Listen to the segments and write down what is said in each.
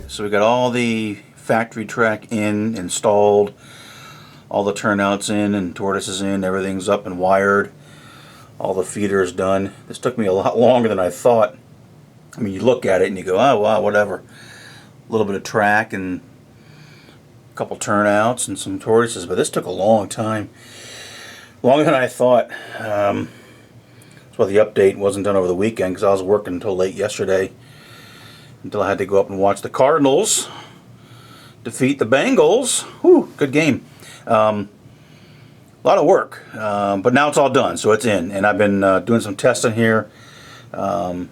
So we got all the factory track installed, all the turnouts in and Tortoise is in, everything's up and wired, all the feeders done. This took me a lot longer than I thought. I mean, you look at it and you go, oh wow, whatever. A little bit of track and a couple turnouts and some Tortoises, but this took a long time. Longer than I thought. That's why the update wasn't done over the weekend, because I was working until late yesterday, until I had to go up and watch the Cardinals defeat the Bengals. Whew, good game. A lot of work, but now it's all done, so it's in. And I've been doing some testing here. I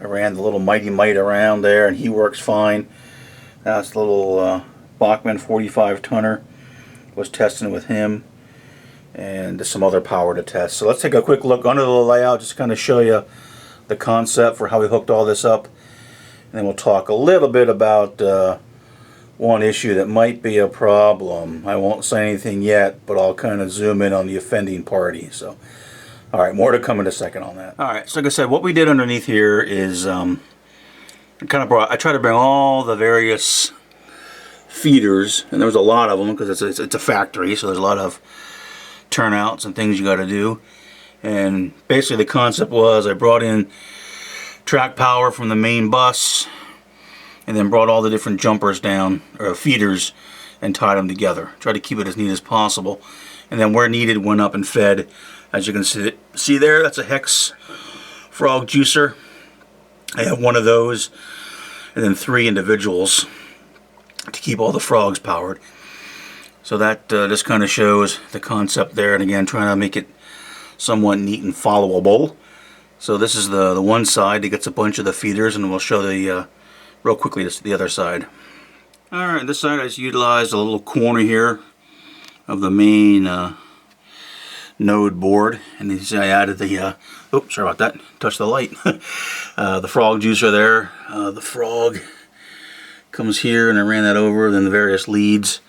ran the little Mighty Mite around there, and he works fine. That's the little Bachmann 45 tonner. Was testing with him, and some other power to test. So let's take a quick look under the layout, just kind of show you the concept for how we hooked all this up. And then we'll talk a little bit about one issue that might be a problem. I won't say anything yet, but I'll kind of zoom in on the offending party. So, all right, more to come in a second on that. All right, so like I said, what we did underneath here is I tried to bring all the various feeders, and there was a lot of them because it's a factory, so there's a lot of turnouts and things you got to do. And basically the concept was I brought in track power from the main bus, and then brought all the different jumpers down, or feeders, and tied them together. Tried to keep it as neat as possible. And then where needed, went up and fed. As you can see there, that's a Hex frog juicer. I have one of those, and then 3 individuals to keep all the frogs powered. So that just kind of shows the concept there, and again, trying to make it somewhat neat and followable. So this is the one side that gets a bunch of the feeders, and we'll show the real quickly the other side. Alright, this side I just utilized a little corner here of the main node board, and you see I added the oops, sorry about that, touched the light. The frog juicer there. The frog comes here, and I ran that over, then the various leads,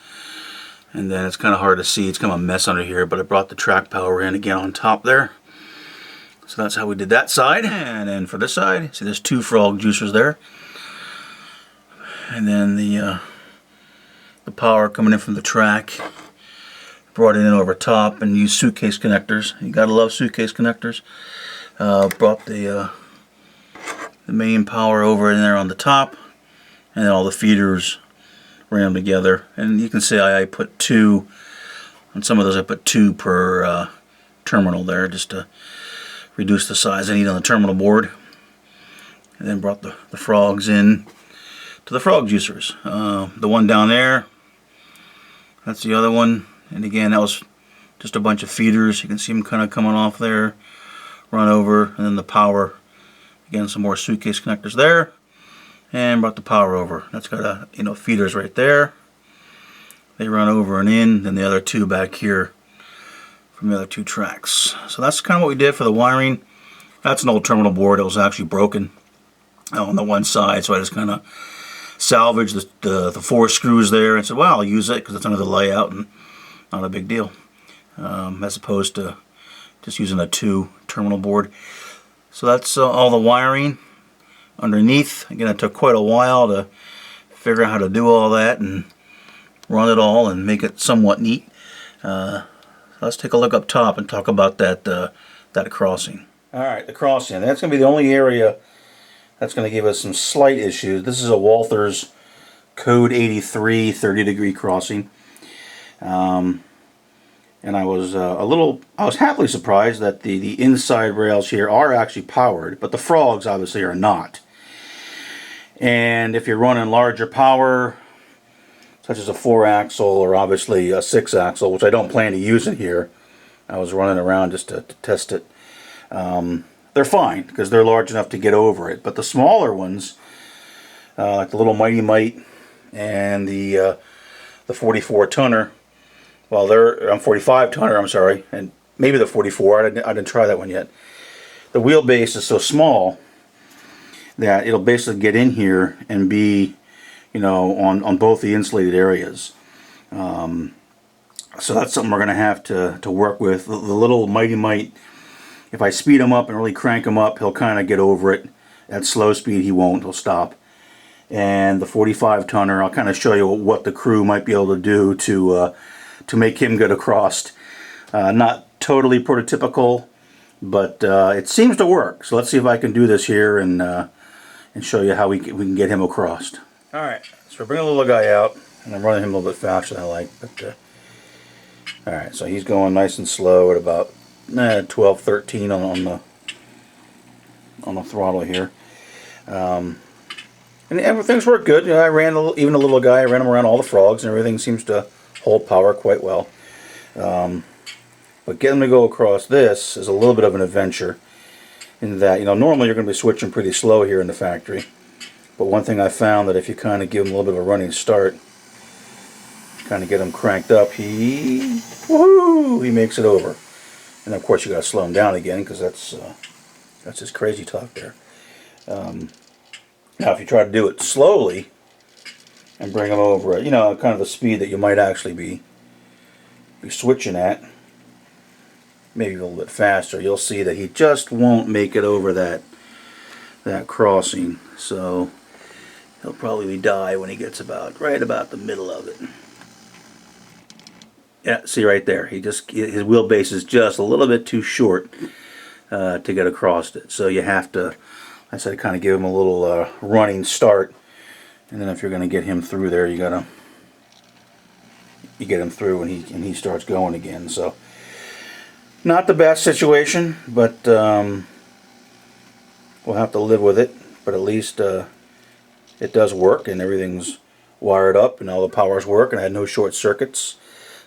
and then it's kind of hard to see, it's kind of a mess under here, but I brought the track power in again on top there. So that's how we did that side. And then for this side, see there's 2 frog juicers there. And then the power coming in from the track, brought it in over top, and used suitcase connectors. You gotta love suitcase connectors. Brought the main power over in there on the top, and then all the feeders ran them together. And you can see I put 2 on some of those. I put 2 per terminal there, just to reduce the size I need on the terminal board. And then brought the frogs in to the frog juicers. The one down there, that's the other one. And again, that was just a bunch of feeders. You can see them kind of coming off there, run over, and then the power. Again, some more suitcase connectors there, and brought the power over. That's got feeders right there. They run over and in. Then the other 2 back here from the other 2 tracks. So that's kind of what we did for the wiring. That's an old terminal board that was actually broken on the one side, so I just kind of salvaged the 4 screws there and said, well, I'll use it because it's under the layout and not a big deal, as opposed to just using a 2 terminal board. So that's all the wiring underneath. Again, it took quite a while to figure out how to do all that and run it all and make it somewhat neat. Let's take a look up top and talk about that crossing. Alright, the crossing. That's going to be the only area that's going to give us some slight issues. This is a Walther's Code 83 30-degree crossing. And I was happily surprised that the inside rails here are actually powered, but the frogs obviously are not. And if you're running larger power, such as a 4-axle or obviously a 6-axle, which I don't plan to use it here, I was running around just to test it. They're fine because they're large enough to get over it. But the smaller ones, like the little Mighty Mite and the 44 tonner, well, they're 45 tonner, I'm sorry, and maybe the 44. I didn't try that one yet. The wheelbase is so small that it'll basically get in here and be, on both the insulated areas. So that's something we're going to have to work with. The little Mighty Mite, if I speed him up and really crank him up, he'll kind of get over it. At slow speed, he won't. He'll stop. and the 45 tonner. I'll kind of show you what the crew might be able to do to make him get across. Not totally prototypical, but it seems to work. So let's see if I can do this here and show you how we can get him across. All right, so we're bringing the little guy out, and I'm running him a little bit faster than I like. But all right, so he's going nice and slow at about 12, 13 on the throttle here. And everything's worked good. You know, I ran even a little guy. I ran him around all the frogs, and everything seems to hold power quite well. But getting him to go across this is a little bit of an adventure. In that, you know, normally you're going to be switching pretty slow here in the factory. But one thing I found that if you kind of give him a little bit of a running start, kind of get him cranked up, he makes it over. And of course you got to slow him down again because that's his crazy talk there. Now if you try to do it slowly and bring him over at, you know, kind of the speed that you might actually be switching at, maybe a little bit faster, you'll see that he just won't make it over that crossing. So he'll probably die when he gets right about the middle of it. Yeah, see right there, his wheelbase is just a little bit too short to get across it. So you have to, like I said, kind of give him a little running start, and then if you're going to get him through there, you get him through and he starts going again. So not the best situation, but we'll have to live with it. But at least it does work, and everything's wired up, and all the powers work, and I had no short circuits.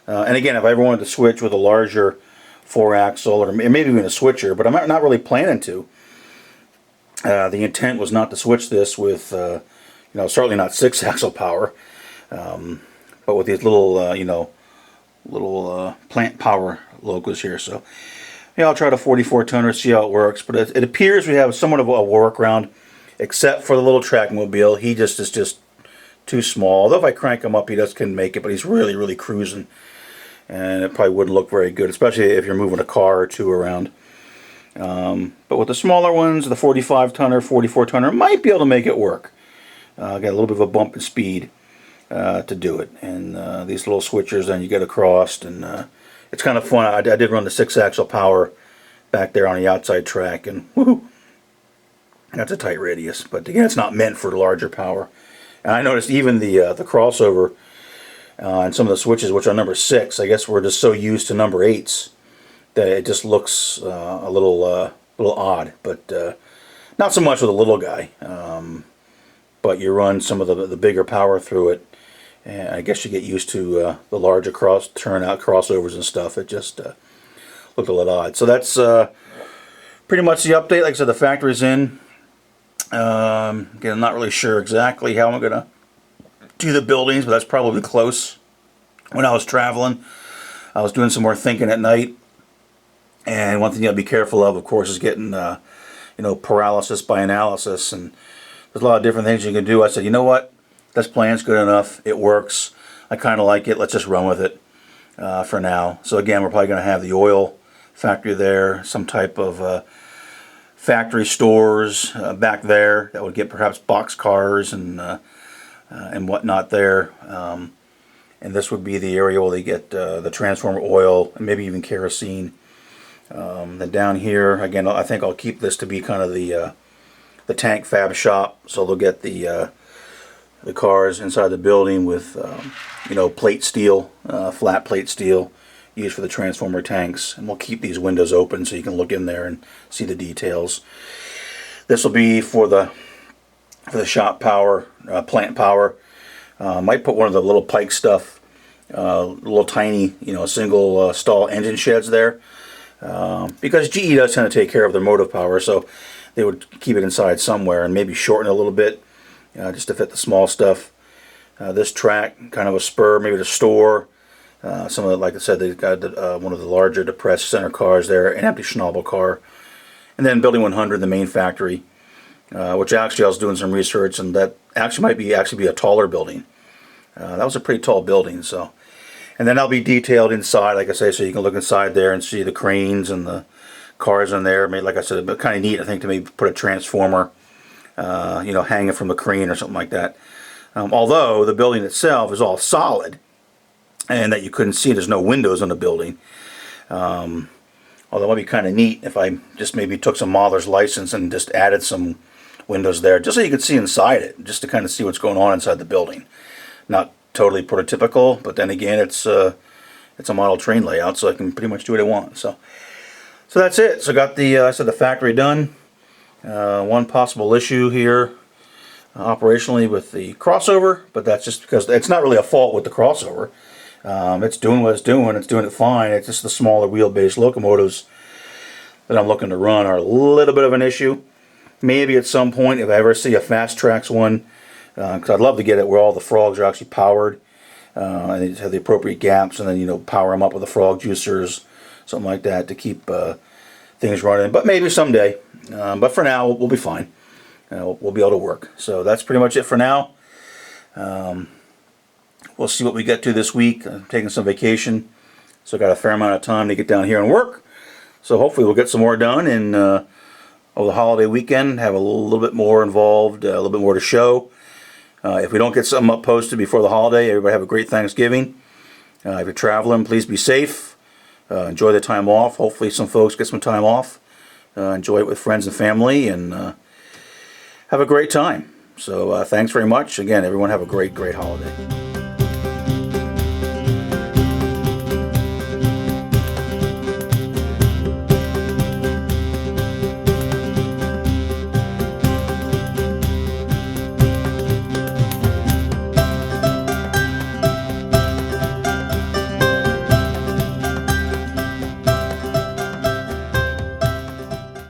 And again, if I ever wanted to switch with a larger 4-axle, or maybe even a switcher, but I'm not really planning to. The intent was not to switch this with, you know, certainly not 6-axle power, but with these little, you know, plant power locos here. So, yeah, I'll try the 44 tonner, see how it works. But it appears we have somewhat of a workaround, except for the little track mobile. He just is just too small. Although if I crank him up, he can make it, but he's really, really cruising. And it probably wouldn't look very good, especially if you're moving a car or two around. But with the smaller ones, the 45 tonner, 44 tonner, might be able to make it work. Got a little bit of a bump in speed to do it. And these little switchers, then you get across, and it's kind of fun. I did run the 6-axle power back there on the outside track, and woohoo, that's a tight radius. But again, it's not meant for larger power. And I noticed even the crossover and some of the switches, which are number 6, I guess we're just so used to number 8s that it just looks a little odd. But not so much with a little guy. But you run some of the bigger power through it, and I guess you get used to the larger turnout crossovers and stuff. It just looked a little odd. So that's pretty much the update. Like I said, the factory's in. Again, I'm not really sure exactly how I'm going to do the buildings, but that's probably close. When I was traveling, I was doing some more thinking at night, and one thing you got to be careful of course, is getting you know, paralysis by analysis. And there's a lot of different things you can do. I said, you know what, this plan's good enough. It works. I kind of like it. Let's just run with it for now. So again, we're probably going to have the oil factory there, some type of factory stores back there that would get perhaps box cars and whatnot there. And this would be the area where they get the transformer oil and maybe even kerosene. Then down here, again, I think I'll keep this to be kind of the tank fab shop. So they'll get the cars inside the building with you know, plate steel, flat plate steel, used for the transformer tanks. And we'll keep these windows open so you can look in there and see the details. This will be for the shop power, plant power. Might put one of the little Pike stuff, little tiny, you know, single stall engine sheds there, because GE does tend to take care of their motive power, so they would keep it inside somewhere and maybe shorten it a little bit, just to fit the small stuff. This track, kind of a spur, maybe to store some of the, like I said, they've got one of the larger depressed center cars there, an empty Schnabel car, and then Building 100, the main factory. Which actually I was doing some research, and that actually might be a taller building. That was a pretty tall building. So, and then I'll be detailed inside, like I say, so you can look inside there and see the cranes and the cars in there. Maybe, like I said, but kind of neat, I think, to maybe put a transformer you know, hanging from a crane or something like that. Although the building itself is all solid, and that you couldn't see, there's no windows on the building. Although it might be kind of neat if I just maybe took some Mahler's license and just added some windows there, just so you could see inside it, just to kind of see what's going on inside the building. Not totally prototypical, but then again, it's a model train layout, so I can pretty much do what I want. So that's it. So I got the the factory done. One possible issue here operationally with the crossover, but that's just because it's not really a fault with the crossover. It's doing what it's doing. It's doing it fine. It's just the smaller wheelbase locomotives that I'm looking to run are a little bit of an issue. Maybe at some point, if I ever see a Fast Tracks one, because I'd love to get it where all the frogs are actually powered, and they have the appropriate gaps, and then, you know, power them up with the frog juicers, something like that to keep things running. But maybe someday. But for now, we'll be fine. We'll be able to work. So that's pretty much it for now. We'll see what we get to this week. I'm taking some vacation, so I got a fair amount of time to get down here and work. So hopefully we'll get some more done, and over the holiday weekend, have a little bit more involved, a little bit more to show. If we don't get something up posted before the holiday, everybody have a great Thanksgiving. If you're traveling, please be safe. Enjoy the time off. Hopefully some folks get some time off. Enjoy it with friends and family, and have a great time. So thanks very much. Again, everyone have a great, great holiday.